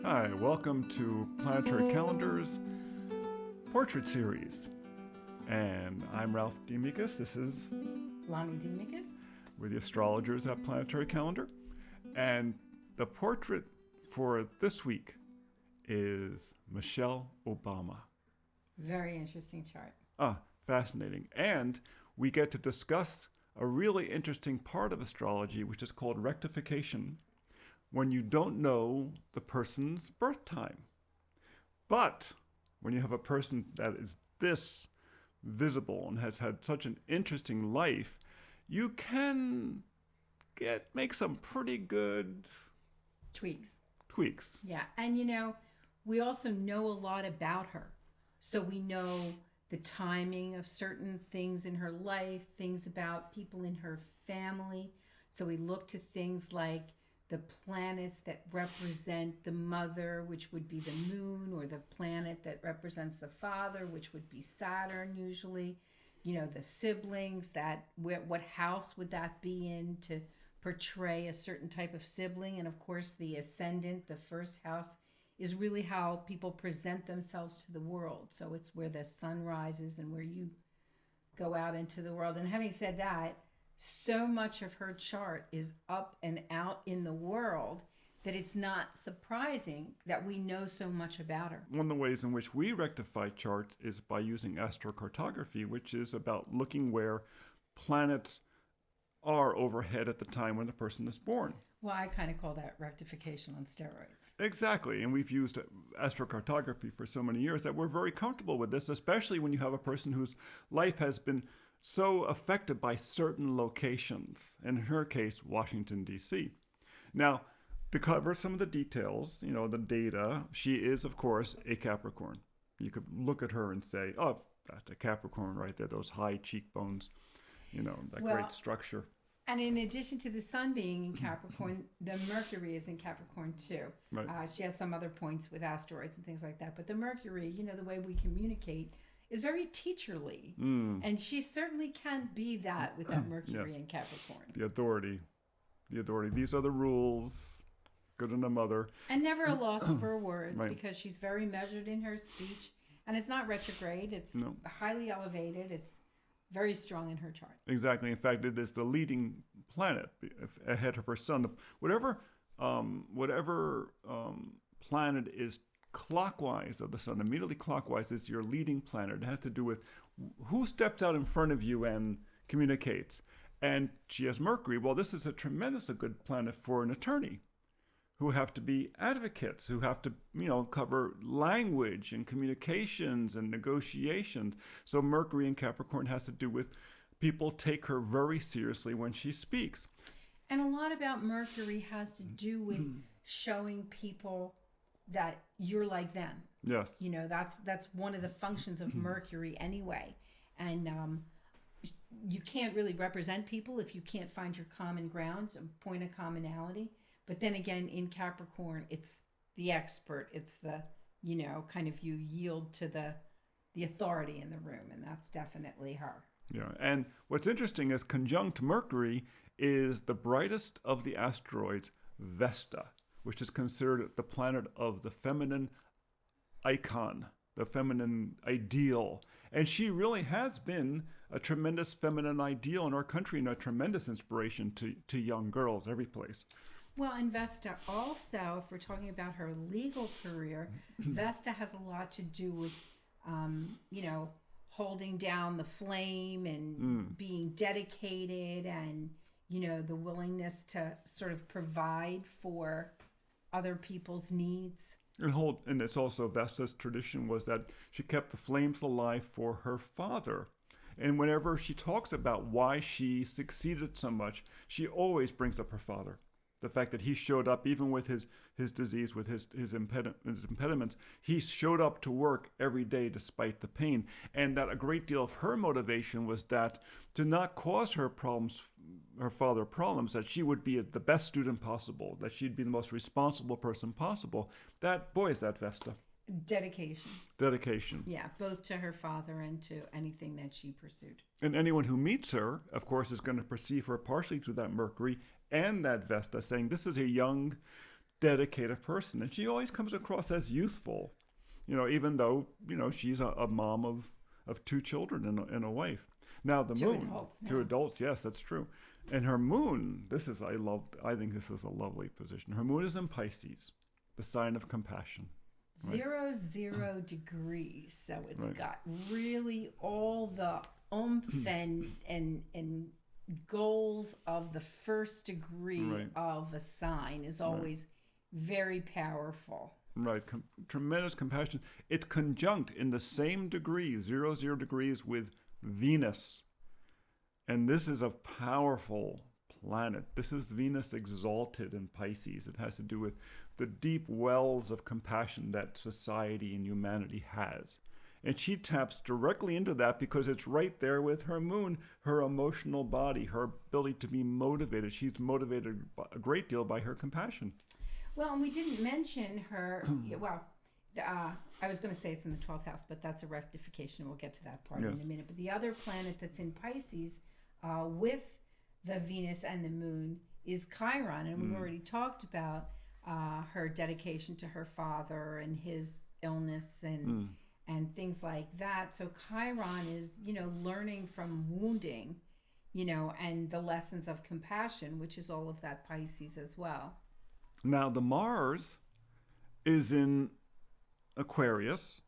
Hi, welcome to Planetary Calendar's Portrait Series. And I'm Ralph DeAmicis. This is Lahni DeAmicis. We're the astrologers at Planetary Calendar. And the portrait for this week is Michele Obama. Very interesting chart. Fascinating. And we get to discuss a really interesting part of astrology, which is called rectification, when you don't know the person's birth time. But when you have a person that is this visible and has had such an interesting life, you can make some pretty good tweaks. Yeah, and we also know a lot about her. So we know the timing of certain things in her life, things about people in her family. So we look to things like the planets that represent the mother, which would be the moon, or the planet that represents the father, which would be Saturn usually. The siblings, what house would that be in to portray a certain type of sibling? And of course, the ascendant, the first house, is really how people present themselves to the world. So it's where the sun rises and where you go out into the world. And having said that, so much of her chart is up and out in the world that it's not surprising that we know so much about her. One of the ways in which we rectify charts is by using AstroCartography, which is about looking where planets are overhead at the time when the person is born. Well, I kind of call that rectification on steroids. Exactly. And we've used astrocartography for so many years that we're very comfortable with this, especially when you have a person whose life has been so affected by certain locations. In her case, Washington, D.C. Now, to cover some of the details, the data, she is, of course, a Capricorn. You could look at her and say, oh, that's a Capricorn right there, those high cheekbones, great structure. And in addition to the sun being in Capricorn, the Mercury is in Capricorn too. Right. She has some other points with asteroids and things like that. But the Mercury, the way we communicate is very teacherly. And she certainly can be that with that Mercury in Capricorn. The authority. These are the rules. Good in the mother. And never a loss for words, Right. because she's very measured in her speech. And it's not retrograde. It's highly elevated. It's very strong in her chart. Exactly. In fact, it is the leading planet ahead of her sun. Whatever planet is clockwise of the sun, immediately clockwise, is your leading planet. It has to do with who steps out in front of you and communicates. And she has Mercury. Well, this is a tremendously good planet for an attorney, who have to be advocates, who have to, cover language and communications and negotiations. So Mercury in Capricorn has to do with people take her very seriously when she speaks. And a lot about Mercury has to do with showing people that you're like them. Yes. That's one of the functions of Mercury anyway. And you can't really represent people if you can't find your common ground, a point of commonality. But then again, in Capricorn, it's the expert. It's the, kind of you yield to the authority in the room, and that's definitely her. Yeah, and what's interesting is conjunct Mercury is the brightest of the asteroids, Vesta, which is considered the planet of the feminine icon, the feminine ideal. And she really has been a tremendous feminine ideal in our country and a tremendous inspiration to young girls every place. Well, and Vesta also, if we're talking about her legal career, Vesta has a lot to do with, holding down the flame and being dedicated and, the willingness to sort of provide for other people's needs. And it's also Vesta's tradition was that she kept the flames alive for her father. And whenever she talks about why she succeeded so much, she always brings up her father. The fact that he showed up, even with his disease, with his impediments, he showed up to work every day despite the pain. And that a great deal of her motivation was that to not cause her father problems, that she would be the best student possible, that she'd be the most responsible person possible. That Vesta. Dedication. Yeah, both to her father and to anything that she pursued. And anyone who meets her, of course, is going to perceive her partially through that Mercury and that Vesta, saying this is a young dedicated person. And she always comes across as youthful, even though, she's a mom of two children and a wife. Now the Two moon, adults now. two adults, yes, that's true. And her moon, I think this is a lovely position. Her moon is in Pisces, the sign of compassion. Right. 0 degrees. So it's Right. got really all the oomph and goals of the first degree Right. of a sign is always very powerful. Right, tremendous compassion. It's conjunct in the same degree, 0 degrees, with Venus. And this is a powerful planet. This is Venus exalted in Pisces. It has to do with the deep wells of compassion that society and humanity has. And she taps directly into that because it's right there with her moon, her emotional body, her ability to be motivated. She's motivated a great deal by her compassion. Well, and we didn't mention her. I was going to say it's in the 12th house, but that's a rectification. We'll get to that part in a minute. But the other planet that's in Pisces with the Venus and the moon is Chiron. And we've already talked about her dedication to her father and his illness and things like that. So Chiron is, learning from wounding, and the lessons of compassion, which is all of that Pisces as well. Now, the Mars is in Aquarius,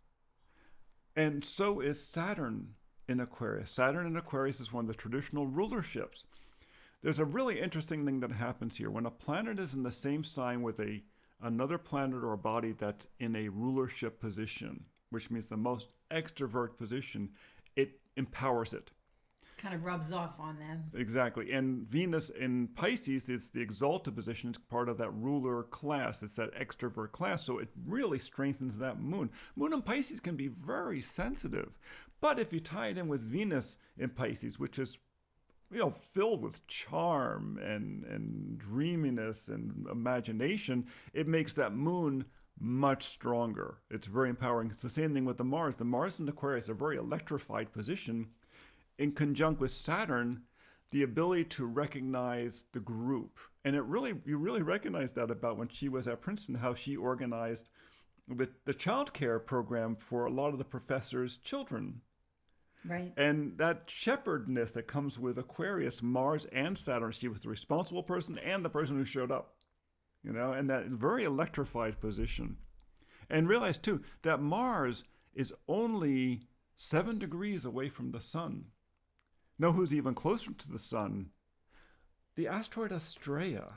and so is Saturn in Aquarius. Saturn in Aquarius is one of the traditional rulerships. There's a really interesting thing that happens here. When a planet is in the same sign with another planet or a body that's in a rulership position, which means the most extrovert position, it empowers it. Kind of rubs off on them. Exactly. And Venus in Pisces is the exalted position. It's part of that ruler class. It's that extrovert class. So it really strengthens that moon. Moon in Pisces can be very sensitive. But if you tie it in with Venus in Pisces, which is filled with charm and dreaminess and imagination, it makes that moon much stronger. It's very empowering. It's the same thing with the Mars. The Mars in Aquarius is a very electrified position. In conjunct with Saturn, the ability to recognize the group. And you really recognize that about when she was at Princeton, how she organized the child care program for a lot of the professors' children. Right. And that shepherdness that comes with Aquarius, Mars and Saturn, she was the responsible person and the person who showed up, and that very electrified position. And realize too, that Mars is only 7 degrees away from the sun. Know who's even closer to the sun? The asteroid Astrea.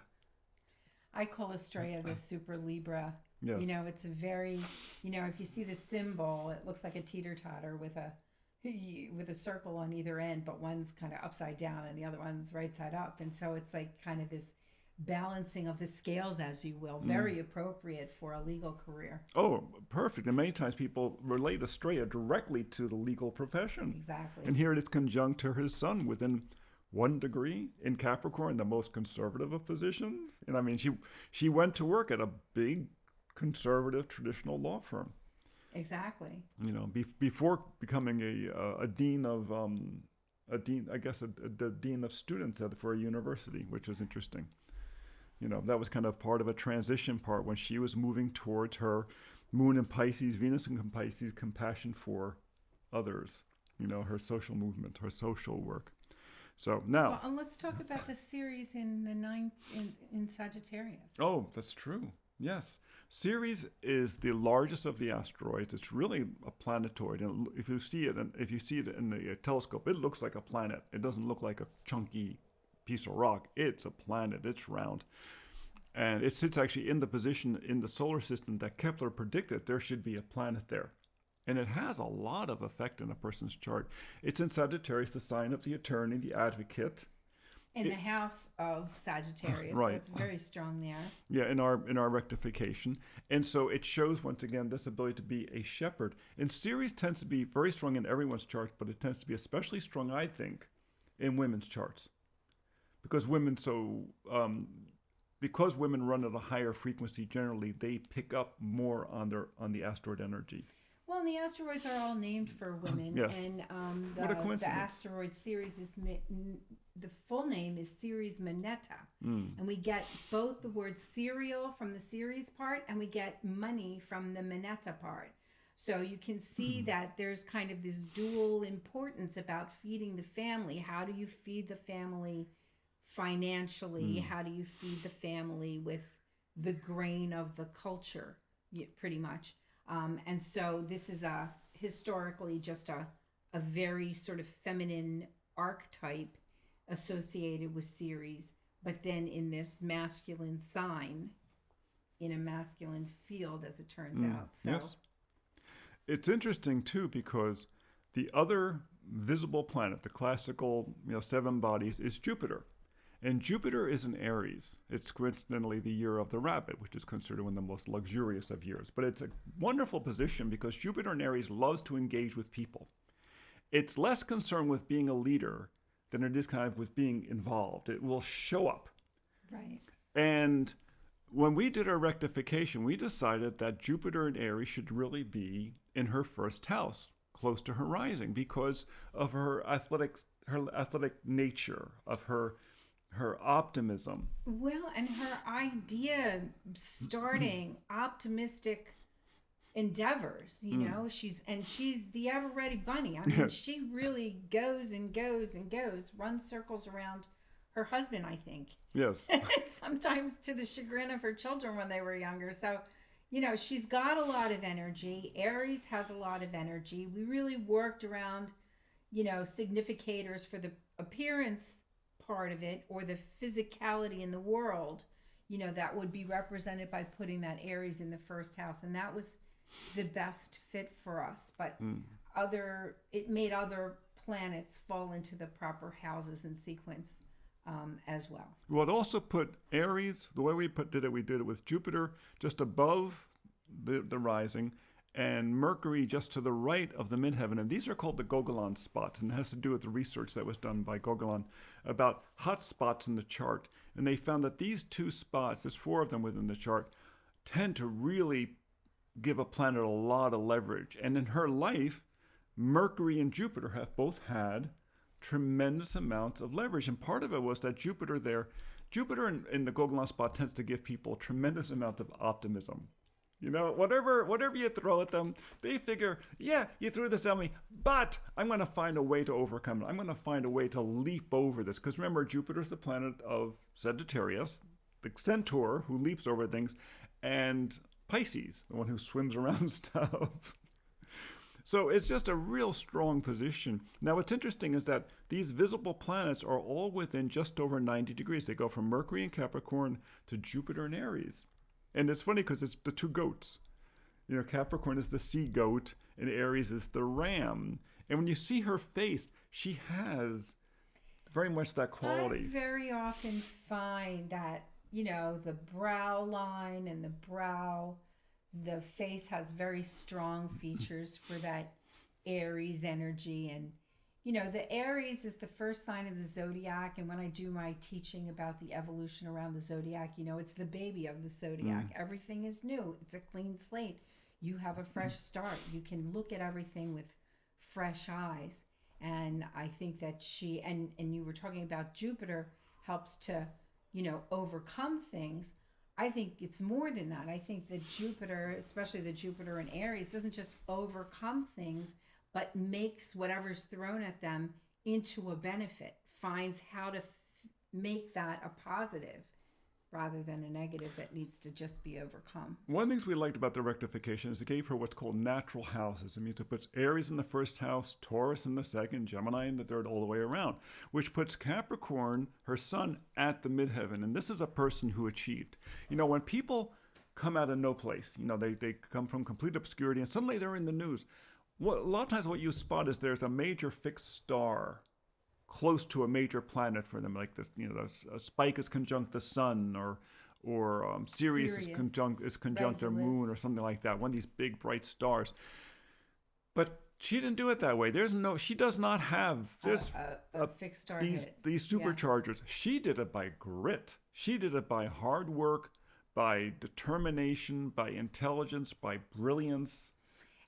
I call Astrea the Super Libra. Yes. It's a very, if you see the symbol, it looks like a teeter-totter with a circle on either end, but one's kind of upside down and the other one's right side up. And so it's like kind of this balancing of the scales, as you will, very appropriate for a legal career. Oh, perfect. And many times people relate Astrea directly to the legal profession. Exactly. And here it is conjunct to his sun within 1 degree in Capricorn, the most conservative of positions. And she went to work at a big conservative traditional law firm. Exactly. Before becoming a dean of the dean of students for a university, which was interesting. That was kind of part of a transition part when she was moving towards her moon in Pisces, Venus in Pisces, compassion for others, her social movement, her social work. So now. Well, and let's talk about the Ceres in the ninth in Sagittarius. Oh, that's true. Yes. Ceres is the largest of the asteroids. It's really a planetoid. And if you see it in the telescope, it looks like a planet. It doesn't look like a chunky piece of rock. It's a planet. It's round. And it sits actually in the position in the solar system that Kepler predicted there should be a planet there. And it has a lot of effect in a person's chart. It's in Sagittarius, the sign of the attorney, the advocate. In the house of Sagittarius. Right. So it's very strong there. Yeah, in our rectification. And so it shows, once again, this ability to be a shepherd. And Ceres tends to be very strong in everyone's charts, but it tends to be especially strong, I think, in women's charts. Because women run at a higher frequency generally, they pick up more on the asteroid energy. Well, and the asteroids are all named for women. Yes. And What a the coincidence. asteroid Ceres is, the full name is Ceres Moneta. Mm. And we get both the word cereal from the Ceres part, and we get money from the Moneta part. So you can see that there's kind of this dual importance about feeding the family. How do you feed the family financially? How do you feed the family with the grain of the culture, pretty much? And so this is historically just a very sort of feminine archetype associated with Ceres, but then in this masculine sign, in a masculine field, as it turns out. So. Yes. It's interesting too because the other visible planet, the classical 7 bodies, is Jupiter. And Jupiter is in Aries. It's coincidentally the year of the rabbit, which is considered one of the most luxurious of years. But it's a wonderful position because Jupiter in Aries loves to engage with people. It's less concerned with being a leader than it is kind of with being involved. It will show up. Right. And when we did our rectification, we decided that Jupiter in Aries should really be in her first house, close to her rising, because of her athletic nature, of her optimism. Well, and her idea starting optimistic endeavors, she's the ever ready bunny. I mean, she really goes and goes and goes, runs circles around her husband, I think. Yes. Sometimes to the chagrin of her children when they were younger. So, she's got a lot of energy. Aries has a lot of energy. We really worked around, significators for the appearance part of it, or the physicality in the world, that would be represented by putting that Aries in the first house. And that was the best fit for us. But it made other planets fall into the proper houses and sequence as well. Well, it also put Aries, the way we did it with Jupiter just above the rising, and Mercury just to the right of the midheaven. And these are called the Gogalan Spots, and it has to do with the research that was done by Gogalan about hot spots in the chart. And they found that these 2 spots, there's 4 of them within the chart, tend to really give a planet a lot of leverage. And in her life, Mercury and Jupiter have both had tremendous amounts of leverage. And part of it was that Jupiter in the Gogalan spot tends to give people tremendous amounts of optimism. Whatever you throw at them, they figure, yeah, you threw this at me, but I'm going to find a way to overcome it. I'm going to find a way to leap over this. Because remember, Jupiter's the planet of Sagittarius, the centaur who leaps over things, and Pisces, the one who swims around stuff. So it's just a real strong position. Now, what's interesting is that these visible planets are all within just over 90 degrees. They go from Mercury in Capricorn to Jupiter in Aries. And it's funny because it's the 2 goats. Capricorn is the sea goat and Aries is the ram. And when you see her face, she has very much that quality. I very often find that, the brow line and the face has very strong features for that Aries energy. And, the Aries is the first sign of the zodiac. And when I do my teaching about the evolution around the zodiac, it's the baby of the zodiac. Everything is new. It's a clean slate. You have a fresh start. You can look at everything with fresh eyes. And I think that she, and you were talking about Jupiter helps to, overcome things. I think it's more than that. I think that Jupiter, especially the Jupiter in Aries, doesn't just overcome things, but makes whatever's thrown at them into a benefit, finds how to make that a positive rather than a negative that needs to just be overcome. One of the things we liked about the rectification is it gave her what's called natural houses. It means it puts Aries in the first house, Taurus in the second, Gemini in the third, all the way around, which puts Capricorn, her sun, at the midheaven. And this is a person who achieved. When people come out of no place, they come from complete obscurity and suddenly they're in the news. A lot of times what you spot is there's a major fixed star close to a major planet for them, like this, a spike is conjunct the sun, or Ceres is conjunct their moon, or something like that. One of these big bright stars. But she didn't do it that way. She does not have a fixed star these superchargers. Yeah. She did it by grit. She did it by hard work, by determination, by intelligence, by brilliance.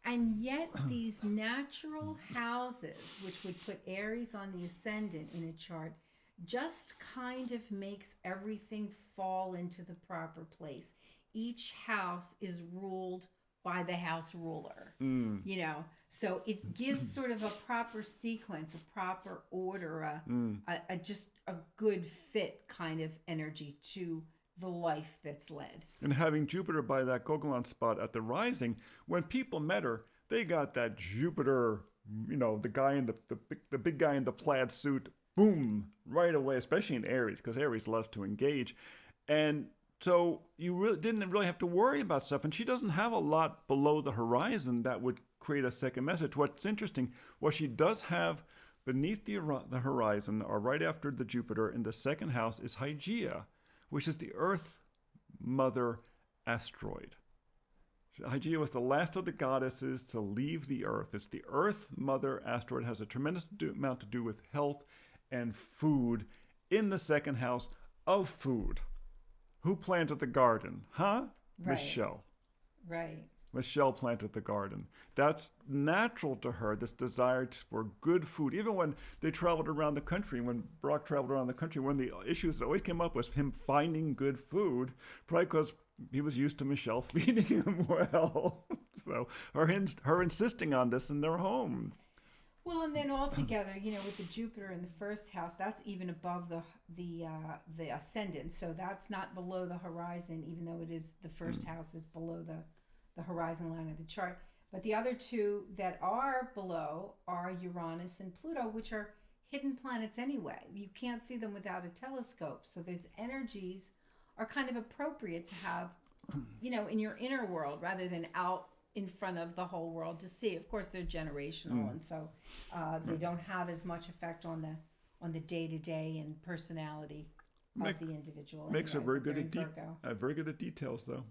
And yet these natural houses, which would put Aries on the ascendant in a chart, just kind of makes everything fall into the proper place. Each house is ruled by the house ruler, you know, so it gives sort of a proper sequence, a proper order, just a good fit kind of energy to the life that's led. And having Jupiter by that Gogalan spot at the rising, when people met her, they got that Jupiter, you know, the guy in the big guy in the plaid suit, boom, right away, especially in Aries, because Aries loves to engage. And so you really didn't really have to worry about stuff. And she doesn't have a lot below the horizon that would create a second message. What's interesting, what she does have beneath the horizon, or right after the Jupiter in the second house, is Hygeia, which is the Earth Mother asteroid. Hygeia was the last of the goddesses to leave the Earth. It's the Earth Mother asteroid. It has a tremendous amount to do with health and food in the second house of food. Who planted the garden? Huh? Right. Michele. Right. Michele planted the garden. That's natural to her, this desire for good food. Even when they traveled around the country, when Brock traveled around the country, one of the issues that always came up was him finding good food, probably because he was used to Michele feeding him well. So her insisting on this in their home. Well, and then altogether, you know, with the Jupiter in the first house, that's even above the ascendant. So that's not below the horizon, even though it is the first house is below the horizon line of the chart. But the other two that are below are Uranus and Pluto, which are hidden planets anyway. You can't see them without a telescope. So those energies are kind of appropriate to have, you know, in your inner world rather than out in front of the whole world to see. Of course, they're generational, and so they don't have as much effect on the day-to-day and personality of the individual. Makes her anyway, very good at details, though.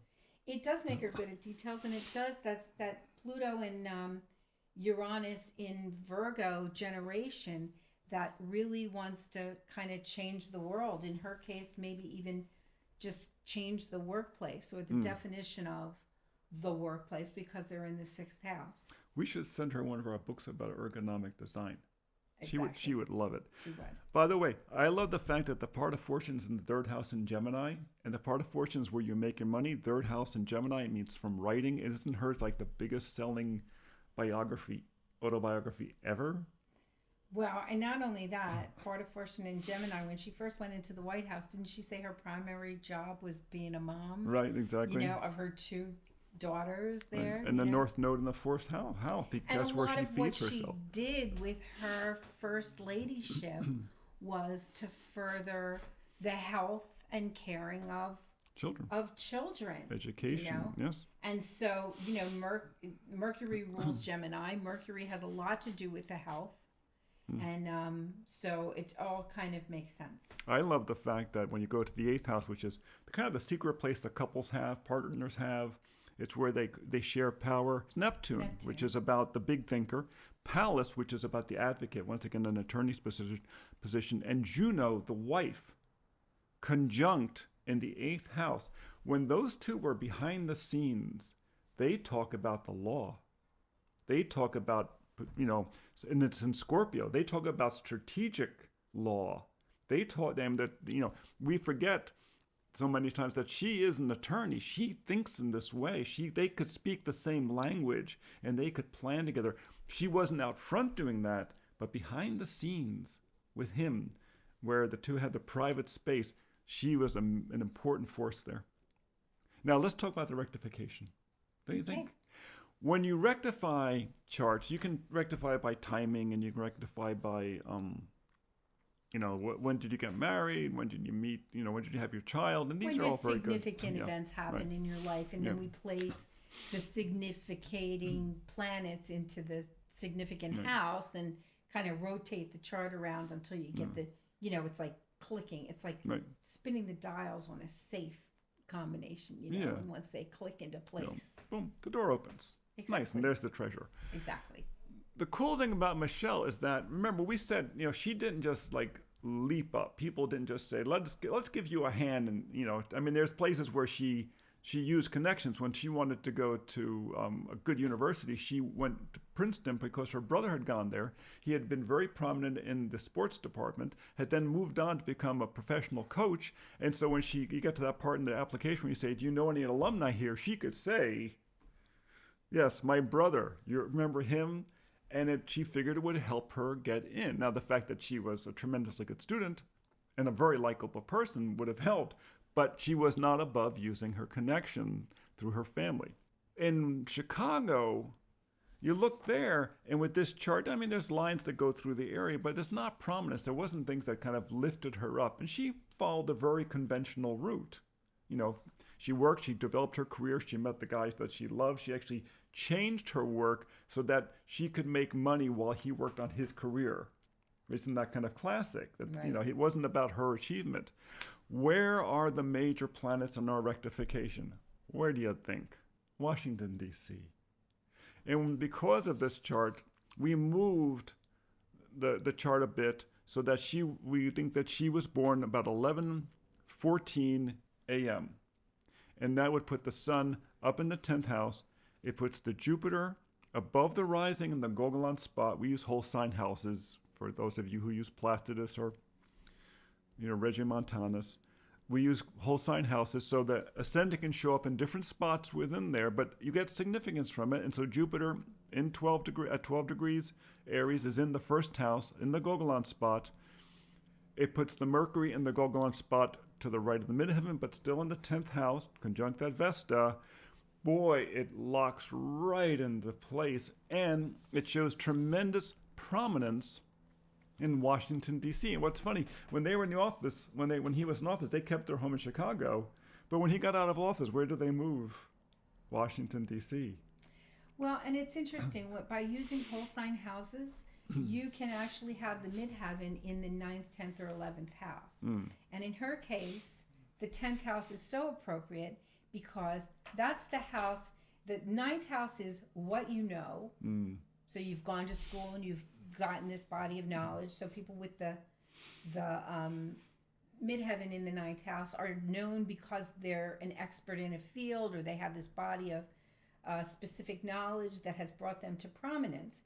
It does make her good at details, and it does. That's that Pluto and Uranus in Virgo generation that really wants to kind of change the world. In her case, maybe even just change the workplace or the definition of the workplace, because they're in the sixth house. We should send her one of our books about ergonomic design. Exactly. She would love it. She would. By the way, I love the fact that the part of fortune's in the third house in Gemini, and the part of fortune's where you make your money, third house in Gemini, it means from writing. Isn't hers like the biggest selling autobiography ever? Well, and not only that, part of fortune in Gemini, when she first went into the White House, didn't she say her primary job was being a mom? Right, exactly. You know, of her two daughters there. Right. And the North Node in the fourth house. That's where she feeds herself. And a lot of what she did with her first ladyship was to further the health and caring of children. Education, you know? yes. And so, you know, Mercury rules Gemini. Mercury has a lot to do with the health. And so it all kind of makes sense. I love the fact that when you go to the eighth house, which is kind of the secret place that couples have, partners have, it's where they share power. Neptune, which is about the big thinker. Pallas, which is about the advocate, once again an attorney's position. And Juno, the wife, conjunct in the eighth house. When those two were behind the scenes, they talk about the law. They talk about, you know, and it's in Scorpio, they talk about strategic law. They taught them that, you know, we forget so many times that she is an attorney. She thinks in this way. They could speak the same language and they could plan together. She wasn't out front doing that, but behind the scenes with him, where the two had the private space, she was an important force there. Now let's talk about the rectification. Don't you think? When you rectify charts, you can rectify by timing, and you can rectify by, you know, when did you get married? When did you meet? You know, when did you have your child? And these are all very good. When did significant events happen in your life? And then we place the significating planets into the significant house and kind of rotate the chart around until you get the, you know, it's like clicking. It's like spinning the dials on a safe combination, you know, and once they click into place. Boom, the door opens. It's nice, and there's the treasure. Exactly. The cool thing about Michele is that, remember, we said, you know, she didn't just like leap up. People didn't just say, let's give you a hand. And, you know, I mean, there's places where she she used connections. When she wanted to go to a good university, she went to Princeton because her brother had gone there. He had been very prominent in the sports department, had then moved on to become a professional coach. And so when you get to that part in the application where you say, do you know any alumni here? She could say, yes, my brother. You remember him? And she figured it would help her get in. Now, the fact that she was a tremendously good student and a very likable person would have helped, but she was not above using her connection through her family. In Chicago, you look there, and with this chart, I mean, there's lines that go through the area, but there's not prominence. There wasn't things that kind of lifted her up, and she followed a very conventional route. You know, she worked, she developed her career, she met the guys that she loved, she actually changed her work so that she could make money while he worked on his career. Isn't that kind of classic? That, right. You know, it wasn't about her achievement. Where are the major planets in our rectification? Where do you think? Washington, D.C. And because of this chart, we moved the chart a bit so that we think that she was born about 11:14 a.m. And that would put the sun up in the 10th house. It puts the Jupiter above the rising in the Gogalan spot. We use whole sign houses for those of you who use Placidus or Regiomontanus. We use whole sign houses so that ascendant can show up in different spots within there, but you get significance from it. And so Jupiter at 12 degrees Aries is in the first house, in the Gogalan spot. It puts the Mercury in the Gogalan spot to the right of the midheaven, but still in the 10th house, conjunct that Vesta. Boy, it locks right into place, and it shows tremendous prominence in Washington, D.C. And what's funny, when they were in the office, when he was in office, they kept their home in Chicago. But when he got out of office, where did they move? Washington, D.C. Well, and it's interesting, by using whole sign houses, you can actually have the midheaven in the 9th, 10th, or 11th house. And in her case, the 10th house is so appropriate because that's the house, the 9th house is what you know. So you've gone to school and you've gotten this body of knowledge. So people with the midheaven in the 9th house are known because they're an expert in a field, or they have this body of specific knowledge that has brought them to prominence.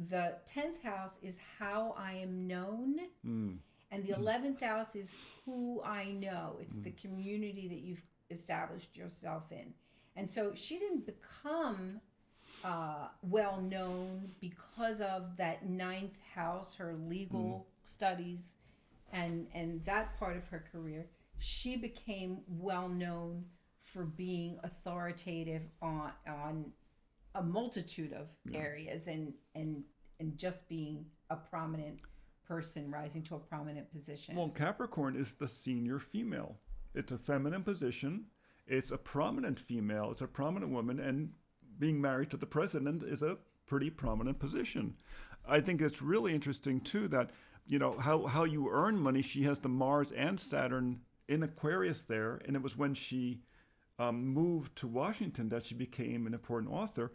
The 10th house is how I am known, and the 11th house is who I know. It's the community that you've established yourself in. And so she didn't become well known because of that 9th house, her legal studies, and that part of her career. She became well known for being authoritative on a multitude of areas, and just being a prominent person, rising to a prominent position. Well, Capricorn is the senior female. It's a feminine position. It's a prominent female. It's a prominent woman, and being married to the president is a pretty prominent position. I think it's really interesting too that, you know, how you earn money. She has the Mars and Saturn in Aquarius there, and it was when she moved to Washington that she became an important author.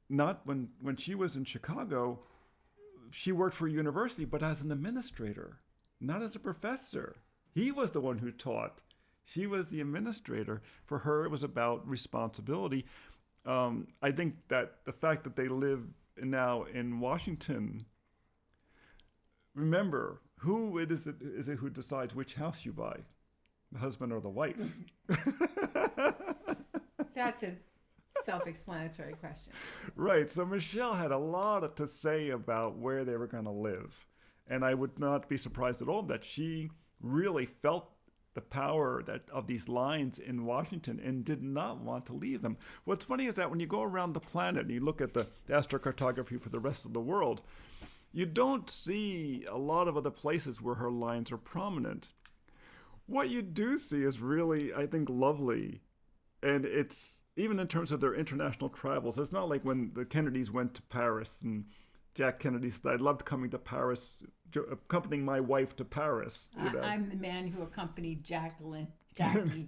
Not when she was in Chicago, she worked for a university, but as an administrator, not as a professor. He was the one who taught. She was the administrator. For her, it was about responsibility. I think that the fact that they live now in Washington, remember, who is it who decides which house you buy? The husband or the wife? That's a self-explanatory question. Right. So Michele had a lot to say about where they were going to live. And I would not be surprised at all that she really felt the power of these lines in Washington and did not want to leave them. What's funny is that when you go around the planet and you look at the AstroCartography for the rest of the world, you don't see a lot of other places where her lines are prominent. What you do see is really, I think, lovely. And it's, even in terms of their international travels, it's not like when the Kennedys went to Paris, and Jack Kennedy said, I loved coming to Paris, accompanying my wife to Paris. You know? I'm the man who accompanied Jackie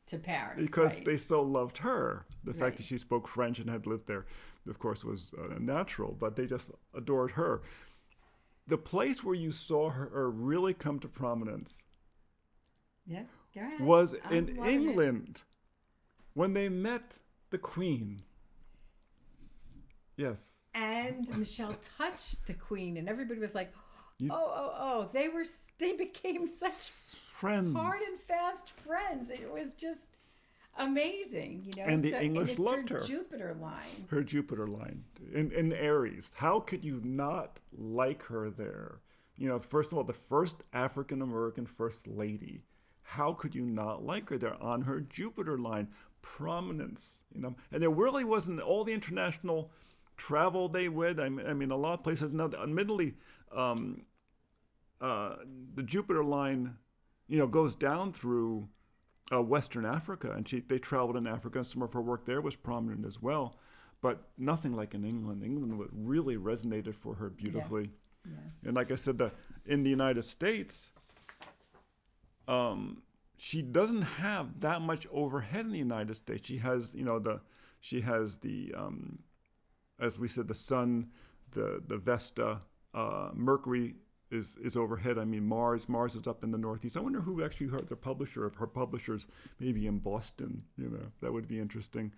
to Paris. Because right. they so loved her. The Right. fact that she spoke French and had lived there, of course, was natural, but they just adored her. The place where you saw her really come to prominence Yeah, go ahead. was I'm in loving England. when they met the Queen. Yes. And Michele touched the Queen, and everybody was like, oh. They became such friends. hard and fast friends. It was just amazing, you know. And the English loved her. Jupiter line. Her Jupiter line in Aries. How could you not like her there? You know, first of all, the first African American first lady. How could you not like her there on her Jupiter line? Prominence, you know. And there really wasn't all the international travel they would. I mean, a lot of places now. Admittedly, the Jupiter line, you know, goes down through Western Africa, and they traveled in Africa, and some of her work there was prominent as well, but nothing like in England. England really resonated for her beautifully. Yeah. And like I said, in the United States, she doesn't have that much overhead in the United States. She has, you know, as we said, the Sun, the Vesta, Mercury is overhead. I mean, Mars is up in the Northeast. I wonder who actually her publisher of her publishers, maybe in Boston. You know, that would be interesting.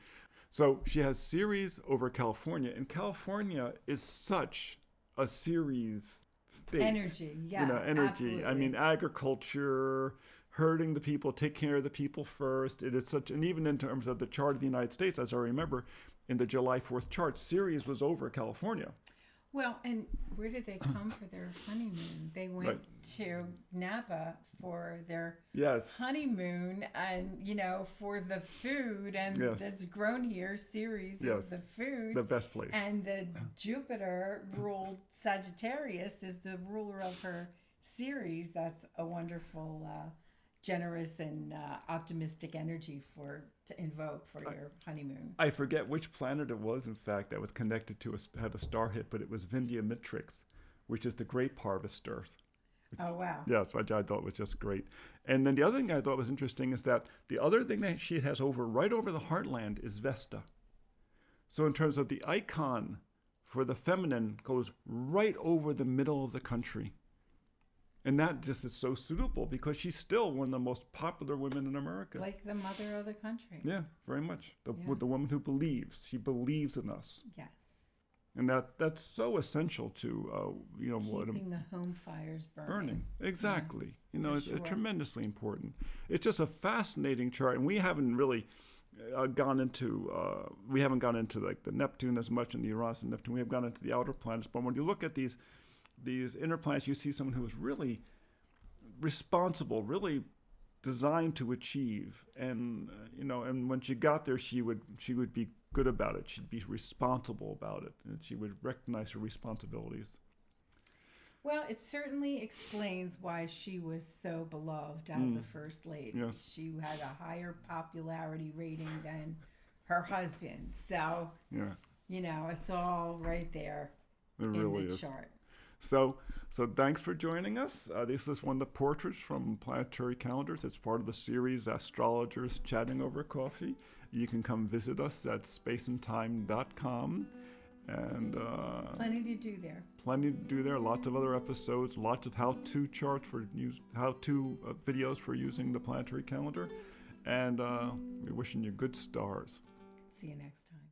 So she has Ceres over California, and California is such a Ceres state. Energy, yeah, you know, energy. Absolutely. I mean, agriculture, herding the people, take care of the people first. It is such, and even in terms of the chart of the United States, as I remember, in the July 4th chart, Ceres was over California. Well, and where did they come for their honeymoon? They went to Napa for their honeymoon, and, you know, for the food, and that's grown here. Ceres is the food. The best place. And the Jupiter ruled Sagittarius is the ruler of her Ceres. That's a wonderful, generous and optimistic energy to invoke for your honeymoon. I forget which planet it was, in fact, that was connected to had a star hit, but it was Vindiamatrix, which is the grape harvester. Oh, wow. Yes, which I thought was just great. And then the other thing I thought was interesting is that the other thing that she has right over the heartland is Vesta. So in terms of the icon for the feminine goes right over the middle of the country. And that just is so suitable because she's still one of the most popular women in America. Like the mother of the country. Yeah, very much. The woman who believes. She believes in us. Yes. And that's so essential to, you know, keeping the home fires burning. Exactly. Yeah, you know, it's tremendously important. It's just a fascinating chart. And we haven't really gone into like the Neptune as much and the Uranus and Neptune. We have gone into the outer planets. But when you look at these inner planets, you see someone who is really responsible, really designed to achieve, and you know, and when she got there, she would be good about it. She'd be responsible about it, and she would recognize her responsibilities. Well, it certainly explains why she was so beloved as a first lady. Yes. She had a higher popularity rating than her husband. So, you know, it's all right there in the chart. So thanks for joining us. This is one of the portraits from Planetary Calendars. It's part of the series Astrologers Chatting Over Coffee. You can come visit us at spaceandtime.com. And plenty to do there. Plenty to do there. Lots of other episodes. Lots of how-to charts how-to videos for using the planetary calendar. And we're wishing you good stars. See you next time.